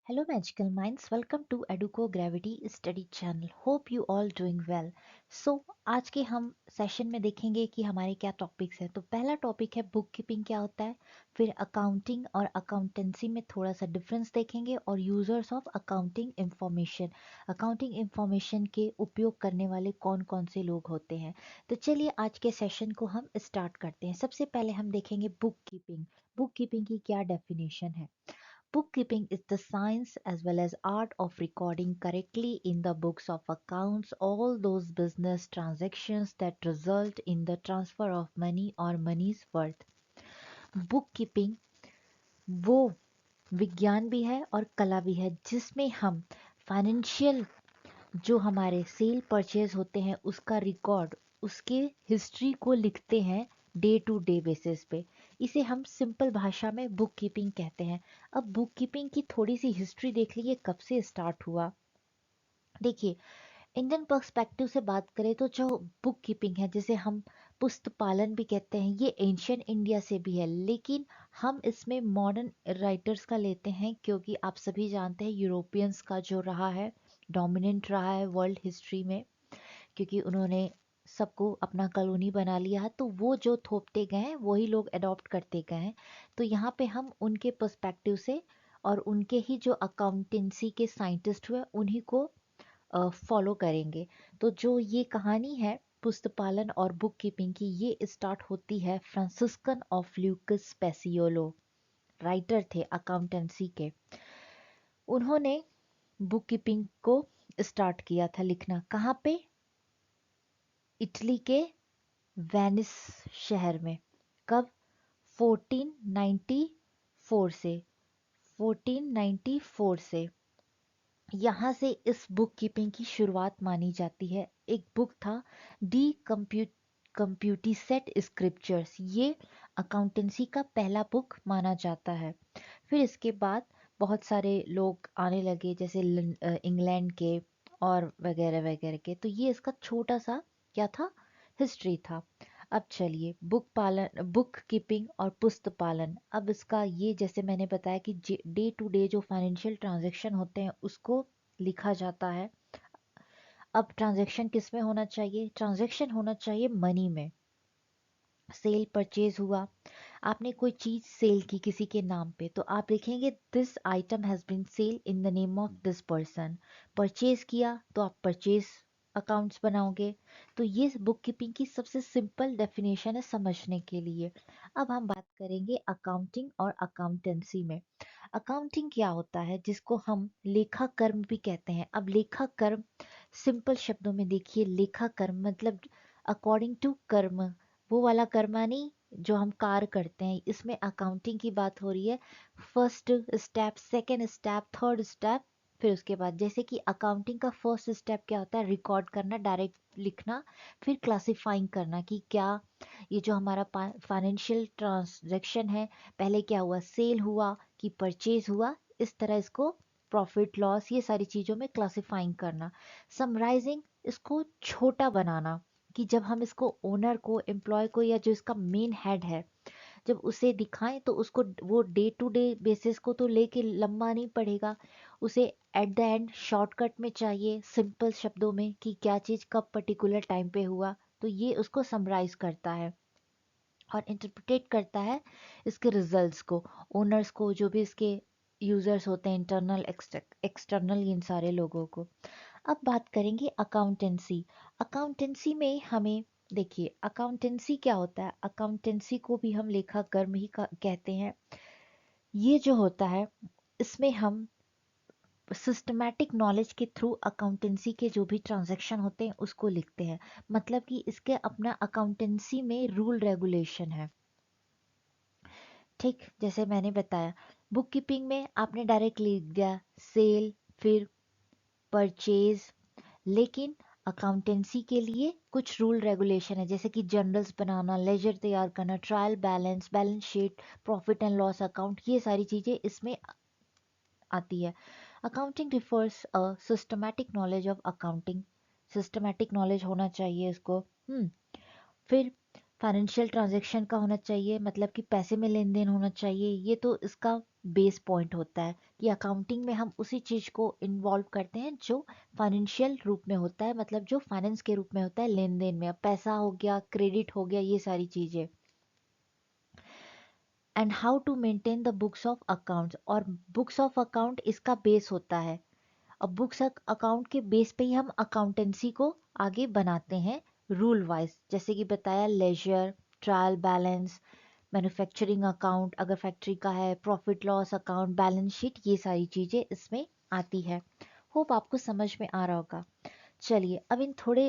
Hello magical minds, welcome to Educo Gravity Study channel. Hope you all doing well. So आज के हम session में देखेंगे कि हमारे क्या टॉपिक्स हैं। तो पहला टॉपिक है बुक कीपिंग क्या होता है, फिर अकाउंटिंग और अकाउंटेंसी में थोड़ा सा डिफरेंस देखेंगे और यूजर्स ऑफ अकाउंटिंग इंफॉर्मेशन के उपयोग करने वाले कौन कौन से लोग होते हैं। तो चलिए आज के सेशन को हम स्टार्ट करते हैं। सबसे पहले हम देखेंगे बुक कीपिंग की क्या डेफिनेशन है। Bookkeeping is the science as well as art of recording correctly in the books of accounts all those business transactions that result in the transfer of money or money's worth. Bookkeeping वो विज्ञान भी है और कला भी है जिसमें हम फाइनेंशियल जो हमारे सेल परचेज होते हैं उसका रिकॉर्ड, उसके हिस्ट्री को लिखते हैं डे टू डे बेसिस पे। इसे हम सिंपल भाषा में बुक कीपिंग कहते हैं। अब बुक कीपिंग की थोड़ी सी हिस्ट्री देख लीजिए कब से स्टार्ट हुआ। देखिए, इंडियन पर्सपेक्टिव से बात करें तो जो बुक कीपिंग है जिसे हम पुस्त पालन भी कहते हैं, ये एंशियंट इंडिया से भी है, लेकिन हम इसमें मॉडर्न राइटर्स का लेते हैं क्योंकि आप सभी जानते हैं यूरोपियंस का जो रहा है डोमिनेंट रहा है वर्ल्ड हिस्ट्री में, क्योंकि उन्होंने सबको अपना कॉलोनी बना लिया है, तो वो जो थोपते गए हैं वही लोग अडॉप्ट करते गए हैं। तो यहाँ पे हम उनके पर्सपेक्टिव से और उनके ही जो अकाउंटेंसी के साइंटिस्ट हुए उन्हीं को फॉलो करेंगे। तो जो ये कहानी है पुस्तपालन और बुक कीपिंग की, ये स्टार्ट होती है फ्रांसिस्कन ऑफ ल्यूकस पेसियोलो, राइटर थे अकाउंटेंसी के। उन्होंने बुक कीपिंग को स्टार्ट किया था लिखना, कहाँ पे? इटली के वेनिस शहर में। कब? 1494 से 1494 से यहाँ से इस बुक कीपिंग की शुरुआत मानी जाती है। एक बुक था डी कंप्यूटीसेट स्क्रिप्चर्स, ये अकाउंटेंसी का पहला बुक माना जाता है। फिर इसके बाद बहुत सारे लोग आने लगे जैसे इंग्लैंड के और वगैरह वगैरह के, तो ये इसका छोटा सा क्या था, हिस्ट्री था। अब चलिए बुक कीपिंग और पुस्त पालन। अब इसका ये जैसे मैंने बताया कि डे टू डे जो फाइनेंशियल ट्रांजैक्शन होते हैं उसको लिखा जाता है। अब ट्रांजैक्शन किस में होना चाहिए? ट्रांजैक्शन होना चाहिए मनी में। सेल परचेज हुआ, आपने कोई चीज सेल की किसी के नाम पे, तो आप लिखेंगे this item has been sell in the name of this person. Purchase किया तो आप परचेज अकाउंट्स बनाओगे। तो ये बुक कीपिंग की सबसे सिंपल डेफिनेशन है समझने के लिए। अब हम बात करेंगे अकाउंटिंग और अकाउंटेंसी में। अकाउंटिंग क्या होता है, जिसको हम लेखा कर्म भी कहते हैं। अब लेखा कर्म सिंपल शब्दों में देखिए, लेखा कर्म मतलब अकॉर्डिंग टू कर्म, वो वाला कर्मा नहीं जो हम कार्य करते हैं, इसमें अकाउंटिंग की बात हो रही है। First step, second step, third step, फिर उसके बाद जैसे कि अकाउंटिंग का फर्स्ट स्टेप क्या होता है, रिकॉर्ड करना, डायरेक्ट लिखना, फिर क्लासिफाइंग करना कि क्या ये जो हमारा फाइनेंशियल ट्रांजैक्शन है, पहले क्या हुआ, सेल हुआ कि परचेज हुआ, इस तरह इसको प्रॉफिट लॉस ये सारी चीज़ों में क्लासिफाइंग करना। समराइजिंग, इसको छोटा बनाना कि जब हम इसको ओनर को, एम्प्लॉय को, या जो इसका मेन हेड है, जब उसे दिखाएं तो उसको वो डे टू डे बेसिस को तो लेके लंबा नहीं पड़ेगा, उसे एट द एंड शॉर्टकट में चाहिए, सिंपल शब्दों में कि क्या चीज़ कब पर्टिकुलर टाइम पे हुआ। तो ये उसको समराइज करता है और इंटरप्रिटेट करता है इसके रिजल्ट्स को, ओनर्स को, जो भी इसके यूजर्स होते हैं, इंटरनल एक्सटर्नल, इन सारे लोगों को। अब बात करेंगे अकाउंटेंसी। अकाउंटेंसी में हमें देखिए, अकाउंटेंसी क्या होता है, अकाउंटेंसी को भी हम लेखा कर्म ही कहते हैं। ये जो होता है इसमें हम सिस्टमैटिक नॉलेज के थ्रू अकाउंटेंसी के जो भी ट्रांजैक्शन होते हैं उसको लिखते हैं। मतलब कि इसके अपना अकाउंटेंसी में रूल रेगुलेशन है। ठीक जैसे मैंने बताया, बुक कीपिंग में आपने डायरेक्ट लिख दिया सेल, फिर परचेज, लेकिन अकाउंटेंसी के लिए कुछ रूल रेगुलेशन है, जैसे कि जर्नल्स बनाना, लेजर तैयार करना, trial balance, balance sheet, profit and loss account, ये सारी चीजें इसमें आती है। Accounting refers a systematic knowledge of accounting, systematic knowledge होना चाहिए इसको। फिर फाइनेंशियल ट्रांजैक्शन का होना चाहिए, मतलब कि पैसे में लेन देन होना चाहिए। ये तो इसका बेस पॉइंट होता है कि अकाउंटिंग में हम उसी चीज को इन्वॉल्व करते हैं जो फाइनेंशियल रूप में होता है, मतलब जो फाइनेंस के रूप में होता है, लेन देन में। अब पैसा हो गया, क्रेडिट हो गया, ये सारी चीजें। And how to maintain the books of accounts, और बुक्स ऑफ अकाउंट इसका बेस होता है। अब बुक्स अकाउंट के बेस पे ही हम अकाउंटेंसी को आगे बनाते हैं रूल वाइज, जैसे कि बताया ledger, trial balance, manufacturing account अगर फैक्ट्री का है, profit loss account, balance sheet, ये सारी चीजें इसमें आती है। होप आपको समझ में आ रहा होगा। चलिए अब इन थोड़े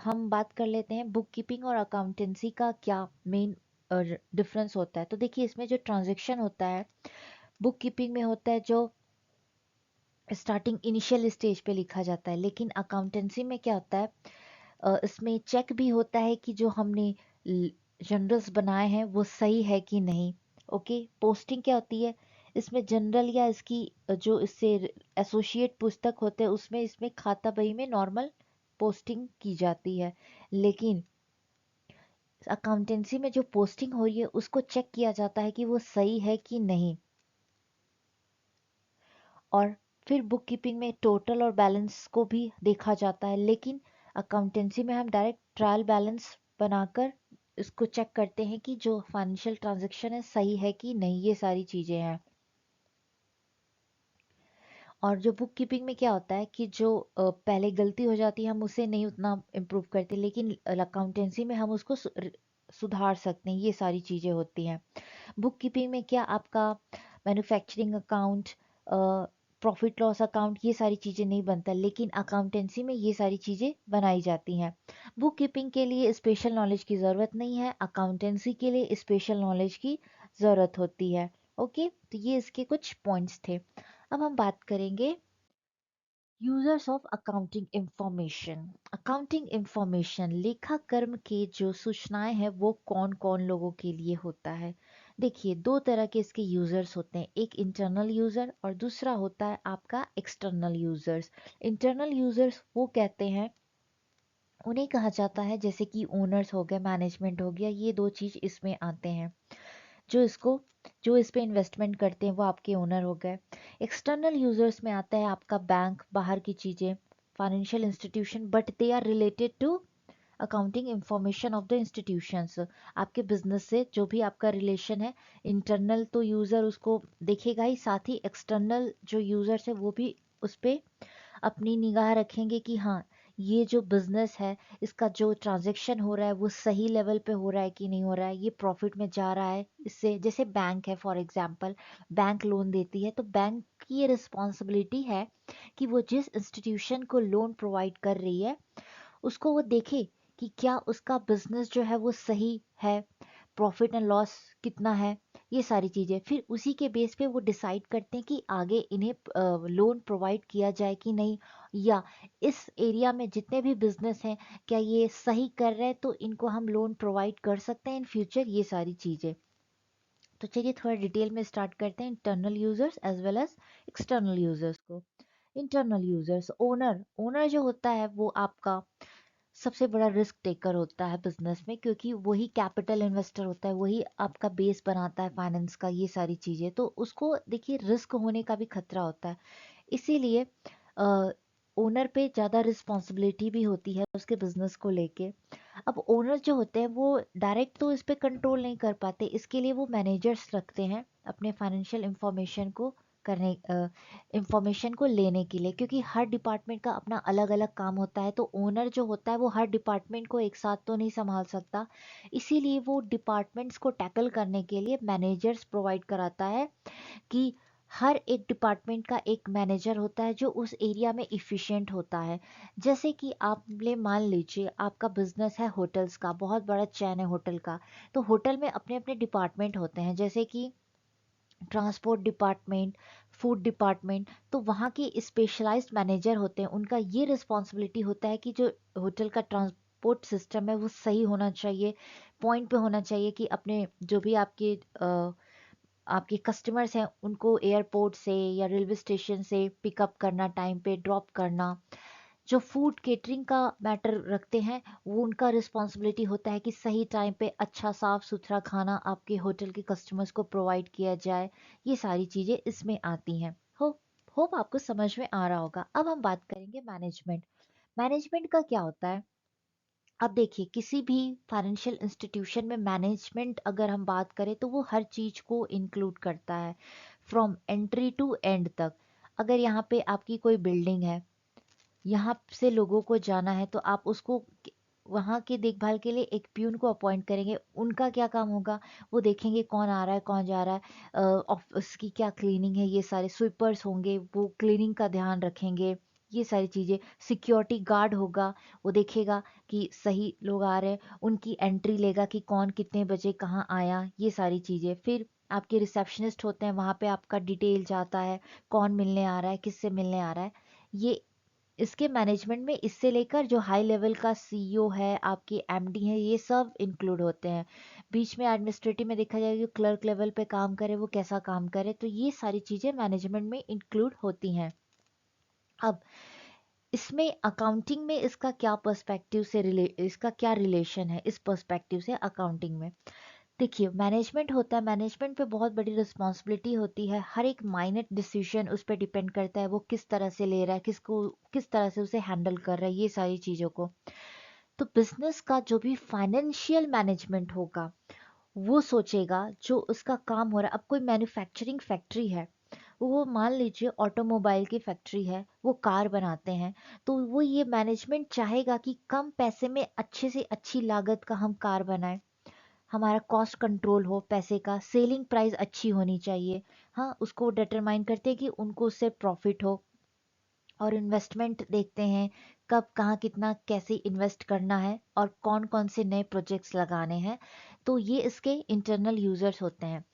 हम बात कर लेते हैं बुक कीपिंग और अकाउंटेंसी का क्या मेन डिफरेंस होता है। तो देखिए इसमें जो ट्रांजेक्शन होता है बुक कीपिंग में होता है जो स्टार्टिंग इनिशियल स्टेज पे लिखा जाता है, लेकिन अकाउंटेंसी में क्या होता है, इसमें चेक भी होता है कि जो हमने जनरल्स बनाए हैं वो सही है कि नहीं। ओके, पोस्टिंग क्या होती है, इसमें जनरल या इसकी जो इससे एसोसिएट पुस्तक होते हैं उसमें इसमें खाता बही में नॉर्मल पोस्टिंग की जाती है, लेकिन अकाउंटेंसी में जो पोस्टिंग हो रही है उसको चेक किया जाता है कि वो सही है कि नहीं। और फिर बुक कीपिंग में टोटल और बैलेंस को भी देखा जाता है, लेकिन अकाउंटेंसी में हम डायरेक्ट ट्रायल बैलेंस बनाकर इसको चेक करते हैं कि जो फाइनेंशियल ट्रांजैक्शन है सही है कि नहीं, ये सारी चीजें हैं। और जो बुक कीपिंग में क्या होता है कि जो पहले गलती हो जाती है हम उसे नहीं उतना इम्प्रूव करते, लेकिन अकाउंटेंसी में हम उसको सुधार सकते हैं, ये सारी चीजें होती हैं। बुक कीपिंग में क्या आपका manufacturing account, profit loss account, ये सारी चीज़ें नहीं बनता, लेकिन अकाउंटेंसी में ये सारी चीज़ें बनाई जाती हैं। बुक कीपिंग के लिए स्पेशल नॉलेज की ज़रूरत नहीं है, अकाउंटेंसी के लिए स्पेशल नॉलेज की ज़रूरत होती है। ओके, तो ये इसके कुछ पॉइंट्स थे। अब हम बात करेंगे users of accounting information. Accounting information लेखा कर्म के जो सूचनाएं हैं वो कौन कौन लोगों के लिए होता है। देखिए दो तरह के इसके यूजर्स होते हैं, एक इंटरनल यूजर और दूसरा होता है आपका एक्सटर्नल यूजर्स। इंटरनल यूजर्स वो कहते हैं, उन्हें कहा जाता है जैसे कि ओनर्स हो गए, मैनेजमेंट हो गया, ये दो चीज इसमें आते हैं। जो इस पे इन्वेस्टमेंट करते हैं वो आपके ओनर हो गए। एक्सटर्नल यूजर्स में आता है आपका बैंक, बाहर की चीजें, financial institution, but they are related to accounting information of the institutions. आपके बिजनेस से जो भी आपका रिलेशन है, इंटरनल तो यूजर उसको देखेगा ही, साथ ही एक्सटर्नल जो यूजर्स है वो भी उस पर अपनी निगाह रखेंगे कि हाँ ये जो बिजनेस है इसका जो ट्रांजैक्शन हो रहा है वो सही लेवल पे हो रहा है कि नहीं हो रहा है, ये प्रॉफिट में जा रहा है। इससे जैसे बैंक है फॉर एग्जांपल, बैंक लोन देती है तो बैंक की ये रिस्पॉन्सिबिलिटी है कि वो जिस इंस्टीट्यूशन को लोन प्रोवाइड कर रही है उसको वो देखे कि क्या उसका बिजनेस जो है वो सही है, प्रॉफिट एंड लॉस कितना है, ये सारी चीज़ें। फिर उसी के बेस पे वो डिसाइड करते हैं कि आगे इन्हें लोन प्रोवाइड किया जाए कि नहीं, या इस एरिया में जितने भी बिजनेस हैं क्या ये सही कर रहे हैं तो इनको हम लोन प्रोवाइड कर सकते हैं इन फ्यूचर, ये सारी चीज़ें। तो चलिए थोड़ा डिटेल में स्टार्ट करते हैं internal users as well as external users को। इंटरनल यूजर्स, ओनर, ओनर जो होता है वो आपका सबसे बड़ा रिस्क टेकर होता है बिजनेस में, क्योंकि वही कैपिटल इन्वेस्टर होता है, वही आपका बेस बनाता है फाइनेंस का, ये सारी चीजें। तो उसको देखिए रिस्क होने का भी खतरा होता है, इसीलिए ओनर पे ज़्यादा रिस्पॉन्सिबिलिटी भी होती है उसके बिजनेस को लेके। अब ओनर जो होते हैं वो डायरेक्ट तो इस पे कंट्रोल नहीं कर पाते, इसके लिए वो मैनेजर्स रखते हैं अपने फाइनेंशियल इंफॉर्मेशन को करने, इंफॉर्मेशन को लेने के लिए, क्योंकि हर डिपार्टमेंट का अपना अलग अलग काम होता है। तो ओनर जो होता है वो हर डिपार्टमेंट को एक साथ तो नहीं संभाल सकता, इसीलिए वो डिपार्टमेंट्स को टैकल करने के लिए मैनेजर्स प्रोवाइड कराता है कि हर एक डिपार्टमेंट का एक मैनेजर होता है जो उस एरिया में इफ़िशिएंट होता है। जैसे कि आप ले मान लीजिए आपका बिजनेस है होटल्स का, बहुत बड़ा चैन है होटल का, तो होटल में अपने अपने डिपार्टमेंट होते हैं, जैसे कि ट्रांसपोर्ट डिपार्टमेंट, फूड डिपार्टमेंट, तो वहाँ के स्पेशलाइज्ड मैनेजर होते हैं, उनका ये रिस्पॉन्सिबिलिटी होता है कि जो होटल का ट्रांसपोर्ट सिस्टम है वो सही होना चाहिए, पॉइंट पे होना चाहिए, कि अपने जो भी आपके कस्टमर्स हैं उनको एयरपोर्ट से या रेलवे स्टेशन से पिकअप करना, टाइम पे ड्रॉप करना, जो फूड केटरिंग का मैटर रखते हैं वो उनका रिस्पॉन्सिबिलिटी होता है कि सही टाइम पे अच्छा साफ सुथरा खाना आपके होटल के कस्टमर्स को प्रोवाइड किया जाए। ये सारी चीज़ें इसमें आती हैं। होप आपको समझ में आ रहा होगा। अब हम बात करेंगे मैनेजमेंट। मैनेजमेंट का क्या होता है? अब देखिए, किसी भी फाइनेंशियल इंस्टीट्यूशन में मैनेजमेंट अगर हम बात करें तो वो हर चीज को इंक्लूड करता है, फ्रॉम एंट्री टू एंड तक। अगर यहाँ पे आपकी कोई बिल्डिंग है, यहाँ से लोगों को जाना है, तो आप उसको वहाँ की देखभाल के लिए एक प्यून को अपॉइंट करेंगे। उनका क्या काम होगा? वो देखेंगे कौन आ रहा है कौन जा रहा है, ऑफिस की क्या क्लीनिंग है, ये सारे स्वीपर्स होंगे वो क्लीनिंग का ध्यान रखेंगे। ये सारी चीज़ें, सिक्योरिटी गार्ड होगा, वो देखेगा कि सही लोग आ रहे हैं, उनकी एंट्री लेगा कि कौन कितने बजे कहाँ आया, ये सारी चीज़ें। फिर आपके रिसेप्शनिस्ट होते हैं, वहाँ पे आपका डिटेल जाता है, कौन मिलने आ रहा है, किससे मिलने आ रहा है। ये इसके मैनेजमेंट में इससे लेकर जो हाई लेवल का सीईओ है, आपके एमडी है, ये सब इंक्लूड होते हैं। बीच में एडमिनिस्ट्रेटिव में देखा जाए, जो क्लर्क लेवल पे काम करे वो कैसा काम करे, तो ये सारी चीज़ें मैनेजमेंट में इंक्लूड होती हैं। अब इसमें अकाउंटिंग में इसका क्या पर्सपेक्टिव से इसका क्या रिलेशन है इस पर्सपेक्टिव से अकाउंटिंग में? देखिए, मैनेजमेंट होता है, मैनेजमेंट पे बहुत बड़ी रिस्पॉन्सिबिलिटी होती है। हर एक माइनर डिसीजन उस पर डिपेंड करता है, वो किस तरह से ले रहा है, किसको किस तरह से उसे हैंडल कर रहा है, ये सारी चीज़ों को। तो बिजनेस का जो भी फाइनेंशियल मैनेजमेंट होगा, वो सोचेगा जो उसका काम हो रहा है। अब कोई मैन्युफैक्चरिंग फैक्ट्री है, वो मान लीजिए ऑटोमोबाइल की फैक्ट्री है, वो कार बनाते हैं, तो वो ये मैनेजमेंट चाहेगा कि कम पैसे में अच्छे से अच्छी लागत का हम कार बनाएं, हमारा कॉस्ट कंट्रोल हो, पैसे का सेलिंग प्राइस अच्छी होनी चाहिए। हाँ, उसको डिटरमाइन करते हैं कि उनको उससे प्रॉफिट हो। और इन्वेस्टमेंट देखते हैं, कब कहाँ कितना कैसे इन्वेस्ट करना है और कौन कौन से नए प्रोजेक्ट्स लगाने हैं। तो ये इसके इंटरनल यूजर्स होते हैं।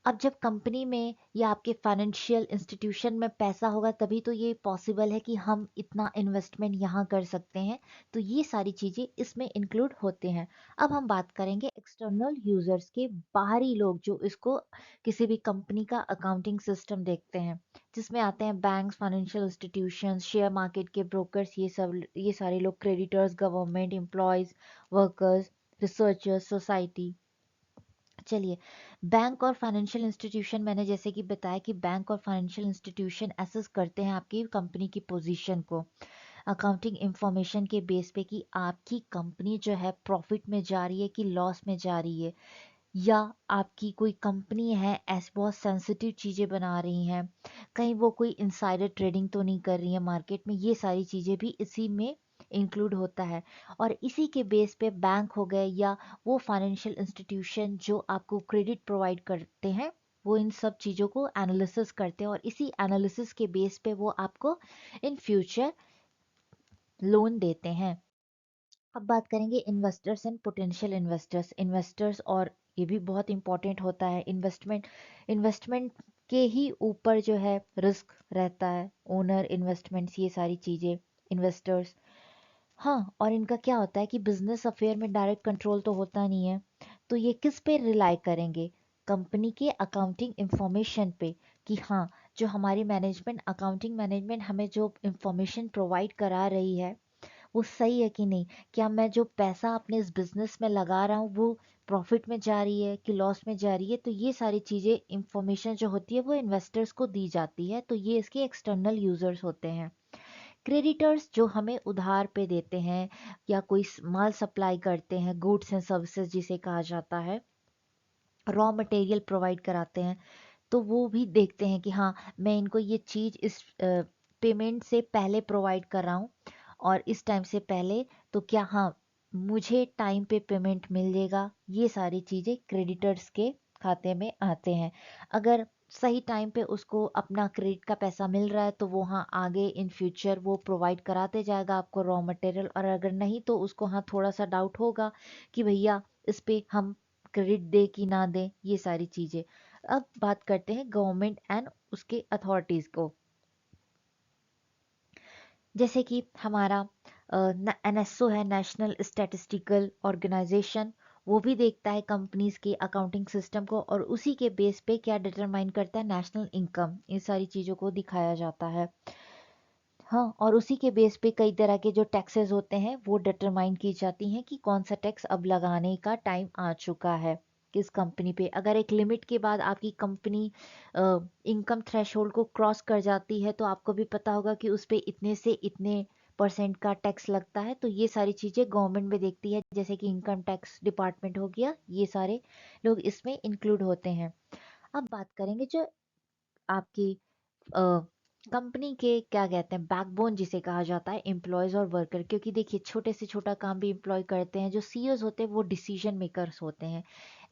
अब जब कंपनी में या आपके फाइनेंशियल इंस्टीट्यूशन में पैसा होगा, तभी तो ये पॉसिबल है कि हम इतना इन्वेस्टमेंट यहाँ कर सकते हैं। तो ये सारी चीज़ें इसमें इंक्लूड होते हैं। अब हम बात करेंगे एक्सटर्नल यूजर्स के, बाहरी लोग जो इसको किसी भी कंपनी का अकाउंटिंग सिस्टम देखते हैं, जिसमें आते हैं banks, financial institutions, share market के ब्रोकर्स, ये सारे लोग, creditors, government employees, workers, researchers, society. चलिए, बैंक और फाइनेंशियल इंस्टीट्यूशन, मैंने जैसे कि बताया कि बैंक और फाइनेंशियल इंस्टीट्यूशन एसेस करते हैं आपकी कंपनी की पोजीशन को अकाउंटिंग इंफॉर्मेशन के बेस पे, कि आपकी कंपनी जो है प्रॉफिट में जा रही है कि लॉस में जा रही है, या आपकी कोई कंपनी है ऐसी बहुत सेंसिटिव चीज़ें बना रही हैं, कहीं वो कोई इनसाइडर ट्रेडिंग तो नहीं कर रही है मार्केट में। ये सारी चीज़ें भी इसी में इंक्लूड होता है। और इसी के बेस पे बैंक हो गए या वो फाइनेंशियल इंस्टीट्यूशन जो आपको क्रेडिट प्रोवाइड करते हैं, वो इन सब चीज़ों को एनालिसिस करते हैं, और इसी एनालिसिस के बेस पे वो आपको इन फ्यूचर लोन देते हैं। अब बात करेंगे investors and potential investors. Investors, और ये भी बहुत इंपॉर्टेंट होता है, इन्वेस्टमेंट के ही ऊपर जो है रिस्क रहता है, ओनर, इन्वेस्टमेंट्स, ये सारी चीज़ें, इन्वेस्टर्स। हाँ, और इनका क्या होता है कि बिजनेस अफेयर में डायरेक्ट कंट्रोल तो होता नहीं है, तो ये किस पे रिलाई करेंगे? कंपनी के अकाउंटिंग इंफॉर्मेशन पे, कि हाँ, जो हमारी मैनेजमेंट, अकाउंटिंग मैनेजमेंट हमें जो इंफॉर्मेशन प्रोवाइड करा रही है वो सही है कि नहीं, क्या मैं जो पैसा अपने इस बिजनेस में लगा रहा हूँ वो प्रॉफिट में जा रही है कि लॉस में जा रही है। तो ये सारी चीज़ें, इंफॉर्मेशन जो होती है वो इन्वेस्टर्स को दी जाती है, तो ये इसके एक्सटर्नल यूजर्स होते हैं। क्रेडिटर्स जो हमें उधार पे देते हैं या कोई माल सप्लाई करते हैं, गुड्स एंड सर्विसेज जिसे कहा जाता है, रॉ मटेरियल प्रोवाइड कराते हैं, तो वो भी देखते हैं कि हाँ, मैं इनको ये चीज़ इस पेमेंट से पहले प्रोवाइड कर रहा हूँ और इस टाइम से पहले, तो क्या हाँ मुझे टाइम पे पेमेंट मिल जाएगा। ये सारी चीज़ें क्रेडिटर्स के खाते में आते हैं। अगर सही टाइम पे उसको अपना क्रेडिट का पैसा मिल रहा है, तो वो हाँ आगे इन फ्यूचर वो प्रोवाइड कराते जाएगा आपको रॉ मटेरियल, और अगर नहीं तो उसको हाँ थोड़ा सा डाउट होगा कि भैया इस पे हम क्रेडिट दे कि ना दे, ये सारी चीज़ें। अब बात करते हैं गवर्नमेंट एंड उसके अथॉरिटीज़ को। जैसे कि हमारा एनएसओ है, नेशनल स्टैटिस्टिकल ऑर्गेनाइजेशन, वो भी देखता है कंपनीज के अकाउंटिंग सिस्टम को, और उसी के बेस पे क्या डिटरमाइन करता है, नेशनल इनकम, इन सारी चीज़ों को दिखाया जाता है। हाँ, और उसी के बेस पे कई तरह के जो टैक्सेस होते हैं वो डिटरमाइन की जाती हैं कि कौन सा टैक्स अब लगाने का टाइम आ चुका है किस कंपनी पे। अगर एक लिमिट के बाद आपकी कंपनी इनकम थ्रेशोल्ड को क्रॉस कर जाती है तो आपको भी पता होगा कि उस पे इतने से इतने परसेंट का टैक्स लगता है। तो ये सारी चीज़ें गवर्नमेंट में देखती है, जैसे कि इनकम टैक्स डिपार्टमेंट हो गया, ये सारे लोग इसमें इंक्लूड होते हैं। अब बात करेंगे जो आपकी कंपनी के क्या कहते हैं बैकबोन जिसे कहा जाता है, एम्प्लॉयज और वर्कर। क्योंकि देखिए छोटे से छोटा काम भी एम्प्लॉय करते हैं, जो सीईओज होते हैं वो डिसीजन मेकर्स होते हैं,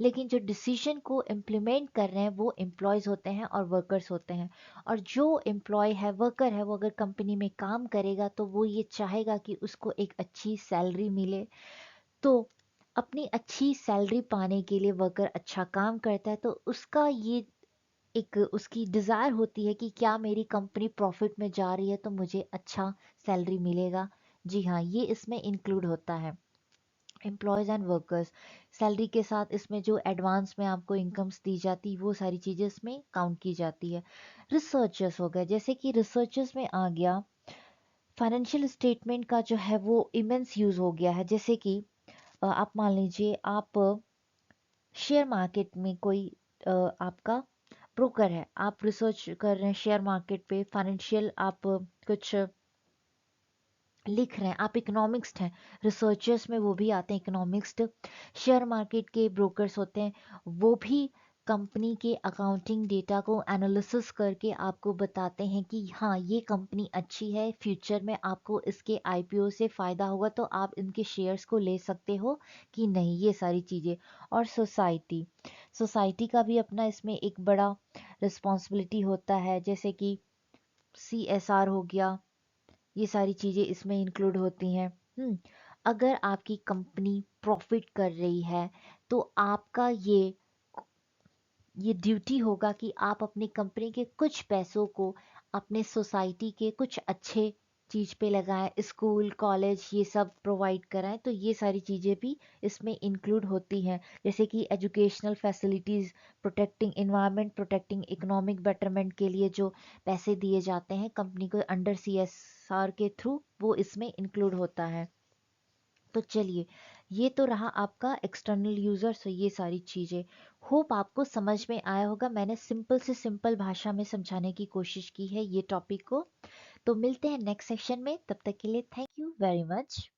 लेकिन जो डिसीजन को इम्प्लीमेंट कर रहे हैं वो एम्प्लॉयज होते हैं और वर्कर्स होते हैं। और जो एम्प्लॉय है, वर्कर है, वो अगर कंपनी में काम करेगा तो वो ये चाहेगा कि उसको एक अच्छी सैलरी मिले। तो अपनी अच्छी सैलरी पाने के लिए वर्कर अच्छा काम करता है, तो उसका ये एक उसकी डिज़ायर होती है कि क्या मेरी कंपनी प्रॉफिट में जा रही है तो मुझे अच्छा सैलरी मिलेगा। जी हाँ, ये इसमें इंक्लूड होता है। एम्प्लॉयज़ एंड वर्कर्स, सैलरी के साथ इसमें जो एडवांस में आपको इनकम्स दी जाती वो सारी चीज़ें इसमें काउंट की जाती है। रिसर्चर्स हो गए, जैसे कि रिसर्चर्स में आ गया फाइनेंशियल स्टेटमेंट का जो है वो इमेंस यूज़ हो गया है। जैसे कि आप मान लीजिए आप शेयर मार्केट में कोई आपका ब्रोकर है, आप रिसर्च कर रहे हैं शेयर मार्केट पे, फाइनेंशियल आप कुछ लिख रहे हैं, आप इकोनॉमिक्स्ट हैं, रिसर्चर्स में वो भी आते हैं इकोनॉमिक्स्ट। शेयर मार्केट के ब्रोकर्स होते हैं, वो भी कंपनी के अकाउंटिंग डेटा को एनालिसिस करके आपको बताते हैं कि हाँ ये कंपनी अच्छी है, फ्यूचर में आपको इसके आईपीओ से फ़ायदा होगा तो आप इनके शेयर्स को ले सकते हो कि नहीं, ये सारी चीज़ें। और सोसाइटी, सोसाइटी का भी अपना इसमें एक बड़ा रिस्पॉन्सिबिलिटी होता है, जैसे कि सीएसआर हो गया, ये सारी चीज़ें इसमें इंक्लूड होती हैं। अगर आपकी कंपनी प्रॉफिट कर रही है तो आपका ये ड्यूटी होगा कि आप अपनी कंपनी के कुछ पैसों को अपने सोसाइटी के कुछ अच्छे चीज़ पे लगाएं, स्कूल कॉलेज ये सब प्रोवाइड कराएं। तो ये सारी चीज़ें भी इसमें इंक्लूड होती हैं, जैसे कि educational facilities, protecting environment, protecting economic betterment के लिए जो पैसे दिए जाते हैं कंपनी को अंडर सीएसआर के थ्रू, वो इसमें इंक्लूड होता है। तो चलिए, ये तो रहा आपका एक्सटर्नल यूजर्स, ये सारी चीज़ें। होप आपको समझ में आया होगा, मैंने सिंपल से सिंपल भाषा में समझाने की कोशिश की है ये टॉपिक को। तो मिलते हैं नेक्स्ट सेक्शन में, तब तक के लिए थैंक यू वेरी मच।